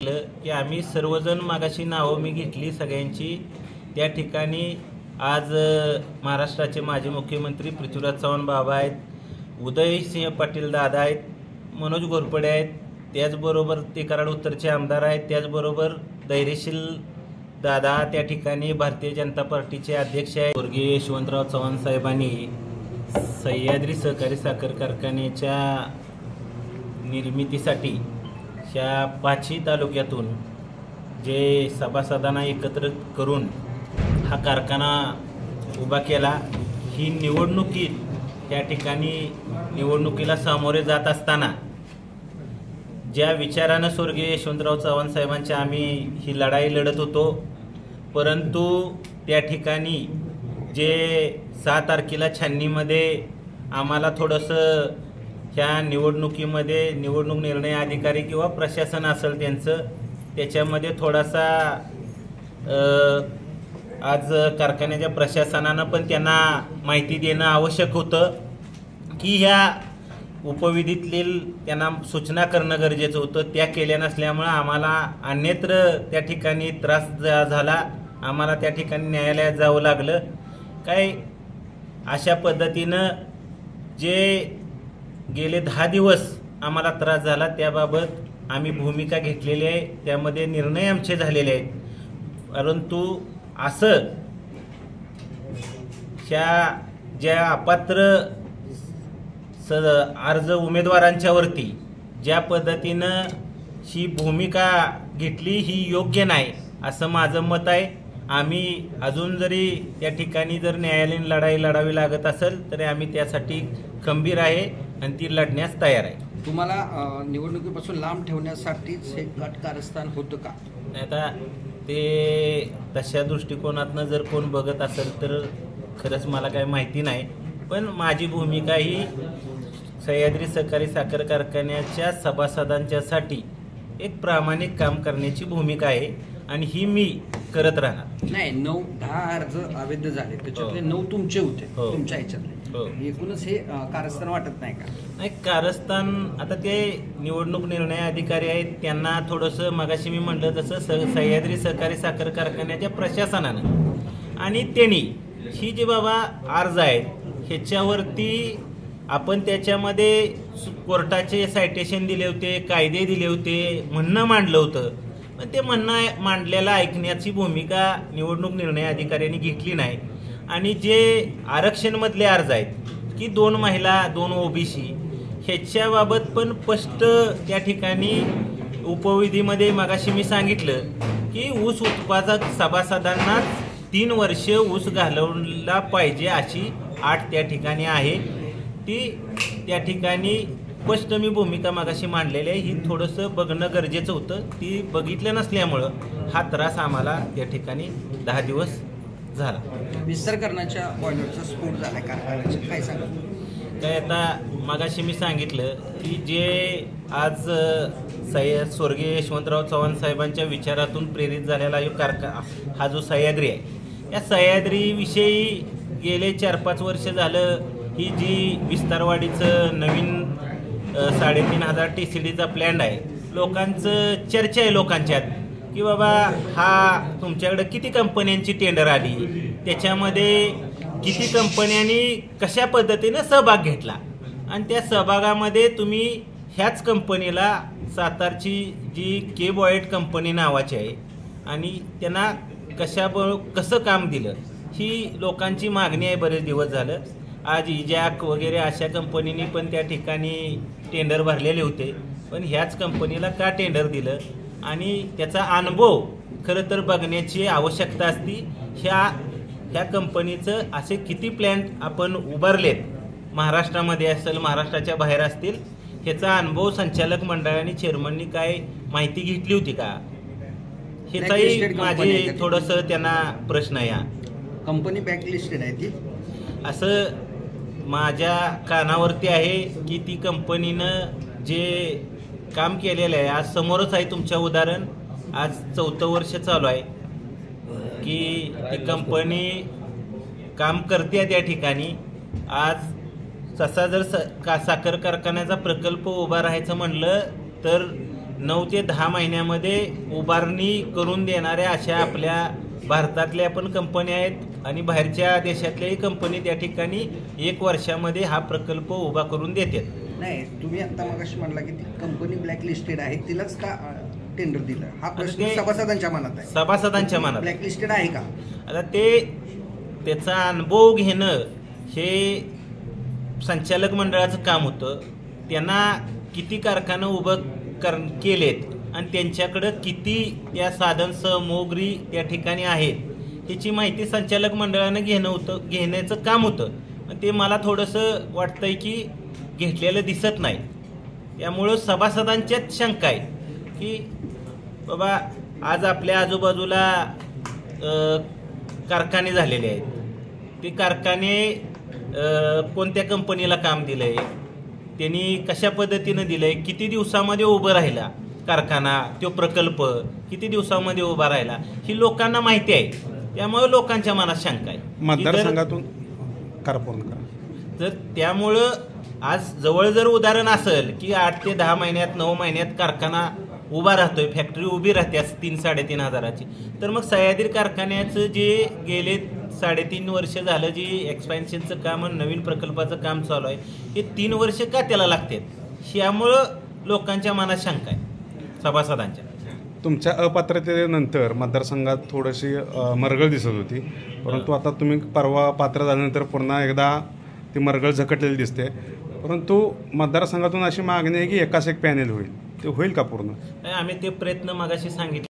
की आम्ही सर्वजण मागाशी नावं मी घेतली सगळ्यांची। त्या ठिकाणी आज महाराष्ट्राचे माजी मुख्यमंत्री पृथ्वीराज चव्हाण बाबा आहेत, उदयसिंह पाटील दादा आहेत, मनोज घोरपडे आहेत, त्याचबरोबर ते कराड उत्तरचे आमदार आहेत, त्याचबरोबर धैर्यशील दादा त्या ठिकाणी भारतीय जनता पार्टीचे अध्यक्ष आहेत। स्वर्गीय यशवंतराव चव्हाण साहेबांनी सह्याद्री सहकारी साखर कारखान्याच्या निर्मितीसाठी ह्या पाची तालुक्यातून जे सभासदांना एकत्र करून हा कारखाना उभा केला। ही निवडणुकीत त्या ठिकाणी निवडणुकीला सामोरे जात असताना ज्या विचारानं स्वर्गीय यशवंतराव चव्हाण साहेबांच्या आम्ही ही लढाई लढत होतो, परंतु त्या ठिकाणी जे 6 तारखेला छाननीमध्ये आम्हाला थोडंसं ह्या निवडणुकीमध्ये निवडणूक निर्णय अधिकारी किंवा प्रशासन असेल त्याच्यामध्ये थोडासा आज कारखान्याच्या प्रशासनानं पण त्यांना माहिती देणं आवश्यक होतं की ह्या उपविधीतील त्यांना सूचना करणं गरजेचं होतं। त्या केल्या नसल्यामुळं आम्हाला अन्यत्र त्या ठिकाणी त्रास झाला, आम्हाला त्या ठिकाणी न्यायालयात जावं लागलं। काय अशा पद्धतीनं जे गेले 10 दिवस आम्हाला त्रास झाला त्याबाबत आम्ही भूमिका घेतलेली आहे, त्यामध्ये निर्णय आमचे झालेले आहेत। परंतु असं ह्या ज्या अपात्र अर्ज उमेदवारांच्यावरती ज्या पद्धतीनं ही भूमिका घेतली ही योग्य नाही असं माझं मत आहे। आम्ही अजून जरी त्या ठिकाणी जर न्यायालयीन लढाई लढावी लागत असेल तरी आम्ही त्यासाठी खंबीर आहे आणि ती लढण्यास तयार आहे। तुम्हाला निवडणुकीपासून लांब ठेवण्यासाठीच हे कारस्थान होतं का? आता ते तशा दृष्टिकोनातनं जर कोण बघत असेल तर खरंच मला काही माहिती नाही, पण माझी भूमिका ही सह्याद्री सहकारी साखर कारखान्याच्या सभासदांच्यासाठी एक प्रामाणिक काम करण्याची भूमिका आहे आणि ही मी करत राहणार। नाही, 9-10 अर्ज अवैध झाले, त्याच्यातले 9 तुमचे होते, तुमच्या ह्याच्यातले एकूणच हे कारस्थान वाटत नाही का? नाही, कारस्थान आता ते निवडणूक निर्णय अधिकारी आहेत, त्यांना थोडंसं मगाशी मी म्हटलं तसं सह्याद्री सहकारी साखर कारखान्याच्या प्रशासनानं आणि त्यांनी ही जे बाबा अर्ज आहेत ह्याच्यावरती आपण त्याच्यामध्ये कोर्टाचे सायटेशन दिले होते, कायदे दिले होते, म्हणणं मांडलं होतं, पण ते म्हणणं मांडलेलं ऐकण्याची भूमिका निवडणूक निर्णय अधिकाऱ्यांनी घेतली नाही। आणि जे आरक्षणमधले अर्ज आहेत की 2 महिला 2 ओबीसी ह्याच्याबाबत पण स्पष्ट त्या ठिकाणी उपविधीमध्ये मगाशी मी सांगितलं की ऊस उत्पादक सभासदांना 3 वर्ष ऊस घालवला पाहिजे अशी अट त्या ठिकाणी आहे। ती त्या ठिकाणी स्पष्ट मी भूमिका मागाशी मांडलेली आहे, ही थोडंसं बघणं गरजेचं होतं, ती बघितलं नसल्यामुळं हा त्रास आम्हाला त्या ठिकाणी 10 दिवस झाला। विसर्जनाच्या बॉयलरचा स्फोट झाला कारखान्याचा, काय सांगा? काय आता मागाशी मी सांगितलं की जे आज स्वर्गीय यशवंतराव चव्हाण साहेबांच्या विचारातून प्रेरित झालेला हा जो सह्याद्री आहे, या सह्याद्रीविषयी गेले 4-5 वर्ष झालं ही जी विस्तारवाढीचं नवीन 3500 TCDचा प्लॅन आहे, लोकांचं चर्चा आहे लोकांच्यात की बाबा हा तुमच्याकडे किती कंपन्यांची टेंडर आली, त्याच्यामध्ये किती कंपन्यांनी कशा पद्धतीनं सहभाग घेतला आणि त्या सहभागामध्ये तुम्ही ह्याच कंपनीला सातारची जी केबॉइट कंपनी नावाची आहे आणि त्यांना कसं काम दिलं ही लोकांची मागणी आहे। बरेच दिवस झालं आज इजॅक वगैरे अशा कंपनीने पण त्या ठिकाणी टेंडर भरलेले होते, पण ह्याच कंपनीला का टेंडर दिलं आणि त्याचा अनुभव खरं तर बघण्याची आवश्यकता असती। ह्या कंपनीचं असे किती प्लॅन्ट आपण उभारलेत, महाराष्ट्रामध्ये असेल महाराष्ट्राच्या बाहेर असतील, ह्याचा अनुभव संचालक मंडळाने चेअरमननी काय माहिती घेतली होती का, ह्याचाही माझे थोडंसं त्यांना प्रश्न आहे। कंपनी बॅकलिस्टेड आहे ती असं माझ्या कानावरती आहे की ती कंपनीनं जे काम केलेलं आहे आज समोरच आहे तुमच्या उदाहरण, आज 4थं वर्ष चालू आहे की ती कंपनी काम करते त्या ठिकाणी। आज तसा जर साखर कारखान्याचा प्रकल्प उभा राहायचं म्हणलं तर 9 ते 10 महिन्यामध्ये उभारणी करून देणाऱ्या अशा आपल्या भारतातल्या पण कंपन्या आहेत आणि बाहेरच्या देशातल्याही कंपनी त्या ठिकाणी 1 वर्षामध्ये हा प्रकल्प उभा करून देतात. नाही, तुम्ही आता मगाशी म्हणला की ती कंपनी ब्लॅकलिस्टेड आहे, तिलाच का टेंडर दिलं? हा प्रश्न सभासदांच्या मनात आहे. सभासदांच्या मनात ब्लॅकलिस्टेड आहे का? आता त्याचा अनुभव घेणं हे संचालक मंडळाचं काम होतं. त्यांना किती कारखाने उभं केलेत आणि त्यांच्याकडं किती त्या साधन सामुग्री त्या ठिकाणी आहेत याची माहिती संचालक मंडळानं घेण्याचं काम होतं. ते मला थोडंसं वाटतंय की घेतलेलं दिसत नाही. त्यामुळं सभासदांच्याच शंका आहे की बाबा आज आपल्या आजूबाजूला कारखाने झालेले आहेत. ते कारखाने कोणत्या कंपनीला काम दिलं आहे, त्यांनी कशा पद्धतीनं दिलं आहे, किती दिवसामध्ये उभं राहिला कारखाना, तो प्रकल्प किती दिवसामध्ये उभा राहिला, ही लोकांना माहिती आहे. त्यामुळे लोकांच्या मनात शंका आहे. मतदारसंघातून तर त्यामुळं आज जवळ जर उदाहरण असेल की 8 ते 10 महिन्यात 9 महिन्यात कारखाना उभा राहतोय, फॅक्टरी उभी राहते 3-3.5 हजाराची, तर मग सह्याद्री कारखान्याचं जे गेले 3.5 वर्ष झालं जे एक्सपॅन्शनचं काम आणि नवीन प्रकल्पाचं काम चालू आहे, हे 3 वर्ष का त्याला लागतात, यामुळं लोकांच्या मनात शंका आहे सभासदांच्या. तुमच्या अपात्रतेनंतर मतदारसंघात थोडीशी मरगळ दिसत होती, परंतु आता तुम्ही परवा पात्र झाल्यानंतर पुन्हा एकदा ती मरगळ झकटलेली दिसते. परंतु मतदारसंघातून अशी मागणी आहे की एकास एक पॅनेल होईल, ते होईल का पूर्ण? आम्ही ते प्रयत्न मागाशी सांगितले.